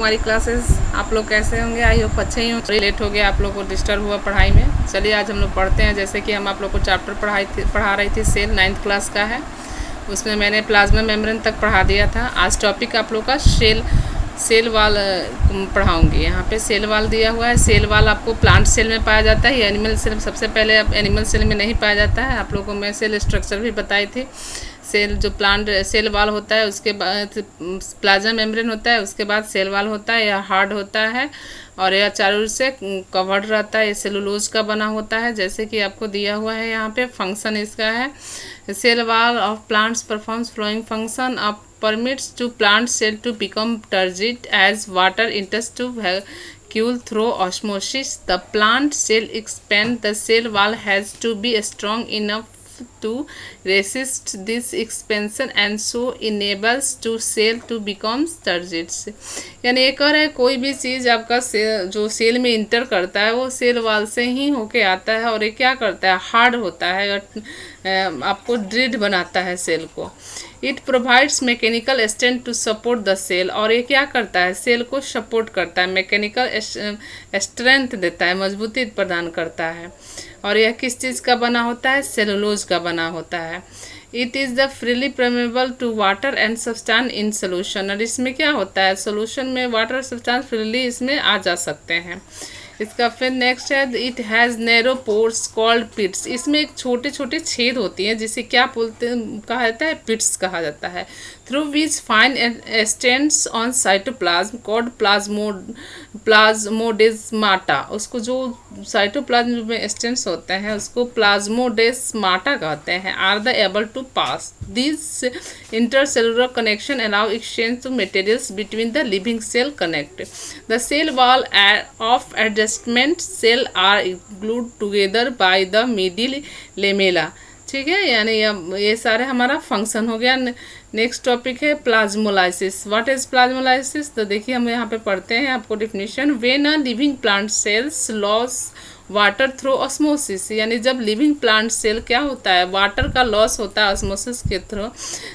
हमारी क्लासेस आप लोग कैसे होंगे? आई होप अच्छे ही हों। लेट हो गया, आप लोग को डिस्टर्ब हुआ पढ़ाई में। चलिए आज हम लोग पढ़ते हैं। जैसे कि हम आप लोग को चैप्टर पढ़ा रही थी, सेल 9th क्लास का है। उसमें मैंने प्लाज्मा मेम्ब्रेन तक पढ़ा दिया था। आज टॉपिक आप लोग का सेल वाल पढ़ाऊंगी। यहाँ पे सेल वाल दिया हुआ है। सेल वाल आपको प्लांट सेल में पाया जाता है या एनिमल सेल। सबसे पहले अब एनिमल सेल में नहीं पाया जाता है। आप लोगों को मैं सेल स्ट्रक्चर भी बताई थी। सेल जो प्लांट सेल वाल होता है, उसके बाद प्लाज्मा मेम्ब्रेन होता है, उसके बाद सेल वाल होता है। यह हार्ड होता है और यह चारों ओर से कवर्ड रहता है। ये सेलुलोज का बना होता है, जैसे कि आपको दिया हुआ है यहाँ पे। फंक्शन इसका है, cell wall of plants performs flowing function of permits to plant cell to become turgid as water enters to vacuole through osmosis. The plant cell expand. The cell wall has to be strong enough to resist this expansion and so enables to cell to become turgid. यानी ये कह रहा है कोई भी चीज़ आपका जो cell में इंटर करता है वो सेल वाल से ही होके आता है और ये क्या करता है, हार्ड होता है, आपको ड्रिड बनाता है सेल को। It provides mechanical strength to support the cell, और ये क्या करता है, सेल को सपोर्ट करता है, मैकेनिकल स्ट्रेंथ देता है, मजबूती प्रदान करता है। और यह किस चीज़ का बना होता है, सेलुलोज का बना होता है। It is the freely permeable to water and substance in solution, और इसमें क्या होता है, सोल्यूशन में वाटर सब्सटेंस फ्रीली इसमें आ जा सकते हैं। इसका फिर नेक्स्ट है, it has narrow pores called pits. इसमें एक छोटे छोटे छेद होती हैं जिसे क्या बोलते कहा जाता है, पिट्स कहा जाता है। Through which fine stents on cytoplasm called plasmodesmata. उसको जो साइटोप्लाज्म में स्टेंट्स होते हैं उसको प्लाज्मोडेस्माटा कहते हैं। Are the able to pass this intercellular connection allow exchange of materials between the living cell connect the cell wall of adjustment cell are glued together by the middle lamella. ठीक है, यानी ये सारे हमारा function हो गया। Next topic है plasmolysis. What is plasmolysis? तो देखिए हम यहाँ पे पढ़ते हैं आपको definition. When a living plant cells loss water through osmosis, यानी जब लिविंग प्लांट सेल क्या होता है, वाटर का लॉस होता है ऑस्मोसिस के through.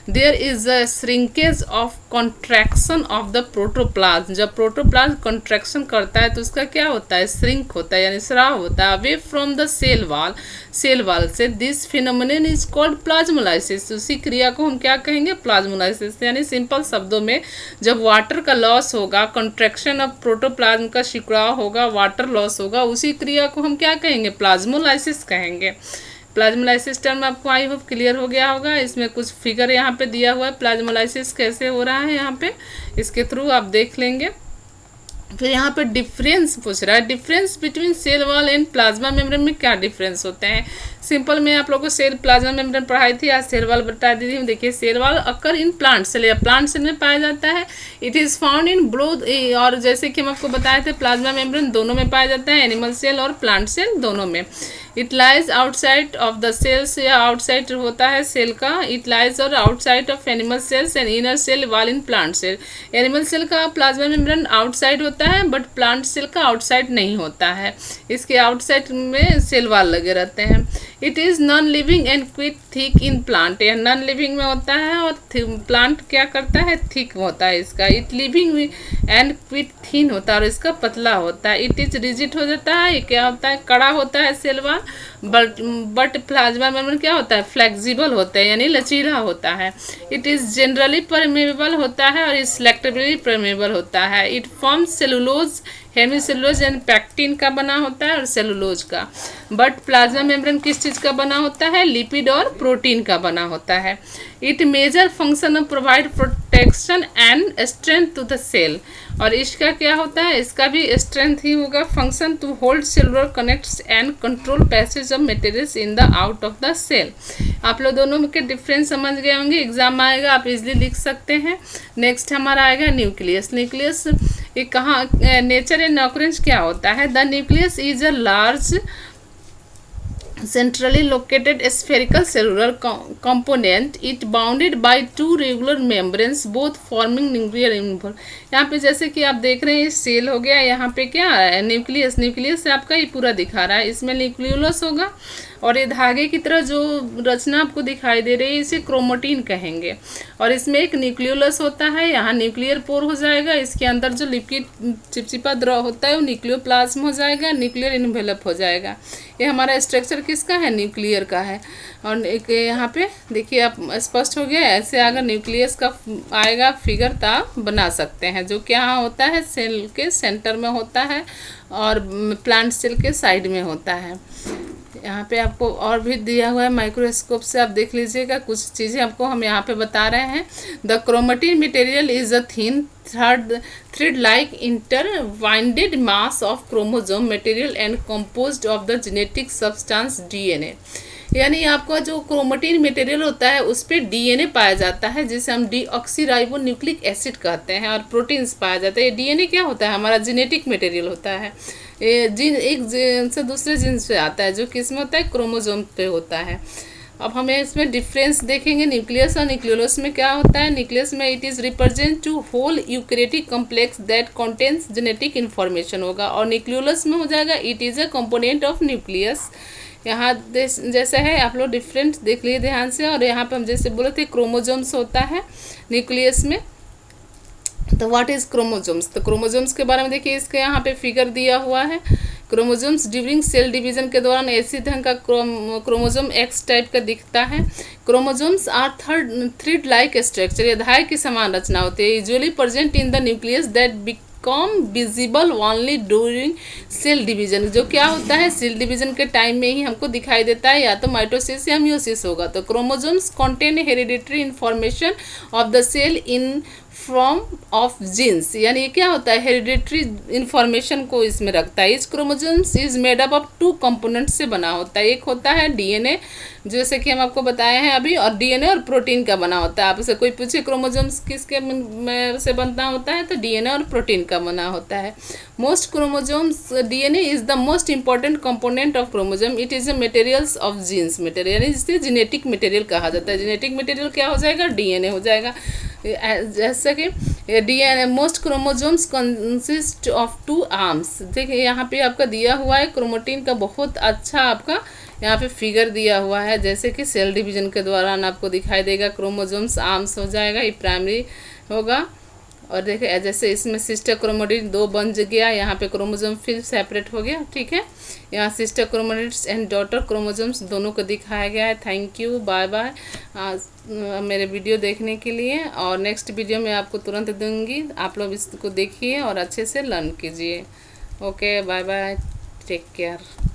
There is a shrinkage of contraction of the protoplasm. जब प्रोटोप्लाज्म कॉन्ट्रैक्शन करता है तो उसका क्या होता है, श्रिंक होता है, यानी स्राव होता है away from the cell wall से। This phenomenon is called plasmolysis. उसी क्रिया को हम क्या कहेंगे, प्लाज्मोलाइसिस। यानी सिंपल शब्दों में जब वाटर का लॉस होगा, कॉन्ट्रैक्शन ऑफ प्रोटोप्लाज्म का सिकुड़ाव होगा, वाटर लॉस होगा, उसी क्रिया को हम क्या कहेंगे, प्लाज्मोलाइसिस कहेंगे। प्लाज्मोलाइसिस टर्म आपको आई होप क्लियर हो गया होगा। इसमें कुछ फिगर यहाँ पे दिया हुआ है, प्लाज्मोलाइसिस कैसे हो रहा है यहाँ पे, इसके थ्रू आप देख लेंगे। फिर यहाँ पे डिफरेंस पूछ रहा है, difference between cell wall and plasma membrane में क्या डिफरेंस होते हैं। सिंपल मैं आप लोगों को सेल प्लाज्मा मेम्ब्रेन पढ़ाई थी, आज सेल वॉल बता दी थी। देखिए cell wall occur in plant cell या प्लांट सेल में पाया जाता है। It is found in both, और जैसे कि हम आपको बताए थे प्लाज्मा मेम्ब्रेन दोनों में पाया जाता है, एनिमल सेल और प्लांट सेल दोनों में। It lies outside of the cells, या आउटसाइड होता है सेल का। इट लाइज और outside of animal cells and inner cell wall in plant cell. Animal cell का प्लाज्मा मेम्ब्रेन आउटसाइड होता है बट प्लांट सेल का आउटसाइड नहीं होता है, इसके आउटसाइड में सेल वॉल लगे रहते हैं। It is non living and quick thick in plant, यह नॉन लिविंग में होता है और प्लांट क्या करता है, थिक होता है इसका। It living and quick thin होता है और इसका पतला होता है। इट इज रिजिड हो जाता है, ये क्या होता है, कड़ा होता है cell wall. But plasma membrane क्या होता है, फ्लेक्सिबल होता है, यानी लचीला होता है। इट इज़ जनरली परमेबल होता है और सिलेक्टिवली परमेबल होता है। It forms cellulose, hemicellulose and pectin का बना होता है और सेलुलोज का। बट प्लाज्मा मेम्ब्रेन किस चीज़ का बना होता है, लिपिड और प्रोटीन का बना होता है। It major function of provide protection and strength to the cell, और इसका क्या होता है, इसका भी स्ट्रेंथ ही होगा, function to hold cellular connects and control passage of materials in the out of the cell. आप लोग दोनों के डिफरेंस समझ गए होंगे, एग्जाम आएगा आप इजीली लिख सकते हैं। नेक्स्ट हमारा आएगा न्यूक्लियस। न्यूक्लियस ये कहाँ, नेचर एंड ऑकरेंस क्या होता है। The nucleus is a large centrally located spherical cellular component. It bounded by two regular membranes both forming nuclear envelope. यहाँ पे जैसे कि आप देख रहे हैं सेल हो गया, यहाँ पे क्या न्यूक्लियस, न्यूक्लियस से आपका ये पूरा दिखा रहा है, इसमें न्यूक्लियोलस होगा और ये धागे की तरह जो रचना आपको दिखाई दे रही है इसे क्रोमैटिन कहेंगे। और इसमें एक न्यूक्लियोलस होता है, यहाँ न्यूक्लियर पोर हो जाएगा, इसके अंदर जो लिक्विड चिपचिपा द्रव होता है वो न्यूक्लियोप्लाज्म हो जाएगा, न्यूक्लियर इन्वेलप हो जाएगा। ये हमारा स्ट्रक्चर किसका है, न्यूक्लियर का है। और एक यहाँ पे देखिए आप स्पष्ट हो गया। ऐसे अगर न्यूक्लियस का आएगा फिगर तो आप बना सकते हैं, जो क्या होता है सेल के सेंटर में होता है और प्लांट सेल के साइड में होता है। यहाँ पे आपको और भी दिया हुआ है, माइक्रोस्कोप से आप देख लीजिएगा, कुछ चीज़ें आपको हम यहाँ पे बता रहे हैं। The chromatin material is a thin thread like intertwined mass of chromosome material and composed of the genetic substance DNA. यानी आपका जो क्रोमैटिन मटेरियल होता है उस पर डीएनए पाया जाता है, जिसे हम डीऑक्सीराइबो न्यूक्लिक एसिड कहते हैं, और प्रोटीन्स पाया जाता है। ये डीएनए क्या होता है, हमारा जेनेटिक मटेरियल होता है। ये जीन एक जीन से दूसरे जीन से आता है, जो किस में होता है, क्रोमोसोम पे होता है। अब हमें इसमें डिफरेंस देखेंगे न्यूक्लियस और न्यूक्लियोलस में क्या होता है। न्यूक्लियस में it is represent to whole eukaryotic complex that contains genetic information होगा, और न्यूक्लियोलस में हो जाएगा it is a component of nucleus. यहाँ जैसे है आप लोग डिफरेंट देख लिए ध्यान से। और यहाँ पे हम जैसे बोले थे क्रोमोजोम्स होता है न्यूक्लियस में। तो व्हाट इज क्रोमोजोम्स, तो क्रोमोजोम्स के बारे में देखिए, इसके यहाँ पे फिगर दिया हुआ है। क्रोमोजोम्स ड्यूरिंग सेल डिवीजन के दौरान ऐसी ढंग का क्रोमोजोम एक्स टाइप का दिखता है। Chromosomes are thread like structure, ये धागे की समान रचना होती है, usually present in the nucleus that come visible only during cell division. जो क्या होता है, सेल डिवीजन के टाइम में ही हमको दिखाई देता है, या तो माइटोसिस या म्यूसिस होगा। तो chromosomes contain hereditary information of the cell in form of genes, यानी ये क्या होता है, हेरिडिटरी इंफॉर्मेशन को इसमें रखता है। इस chromosomes is made up of two component से बना होता है। एक होता है डीएनए, जैसे कि हम आपको बताए हैं अभी, और डीएनए और प्रोटीन का बना होता है। आपसे कोई पूछे क्रोमोजोम्स किसके में से बनता होता है, तो डीएनए और प्रोटीन का बना होता है। Most chromosomes, DNA is the most important component of chromosome, it is a materials of genes material, यानी जिसे जेनेटिक मटेरियल कहा जाता है। जेनेटिक मटेरियल क्या हो जाएगा, डीएनए हो जाएगा। जैसे कि DNA most chromosomes consist of two arms. देखिए यहाँ पे आपका दिया हुआ है क्रोमैटिन का बहुत अच्छा आपका यहाँ पे फिगर दिया हुआ है, जैसे कि सेल डिवीजन के दौरान आपको दिखाई देगा क्रोमोजोम्स आर्म्स हो जाएगा, ये प्राइमरी होगा। और देखिए जैसे इसमें सिस्टर क्रोमैटिन 2 बन गया, यहाँ पे क्रोमोजोम फिर सेपरेट हो गया, ठीक है। यहाँ sister chromatids and daughter chromosomes दोनों को दिखाया गया है। थैंक यू, बाय बाय मेरे वीडियो देखने के लिए, और नेक्स्ट वीडियो में आपको तुरंत दूंगी, आप लोग इसको देखिए और अच्छे से लर्न कीजिए। Okay, bye bye, take care.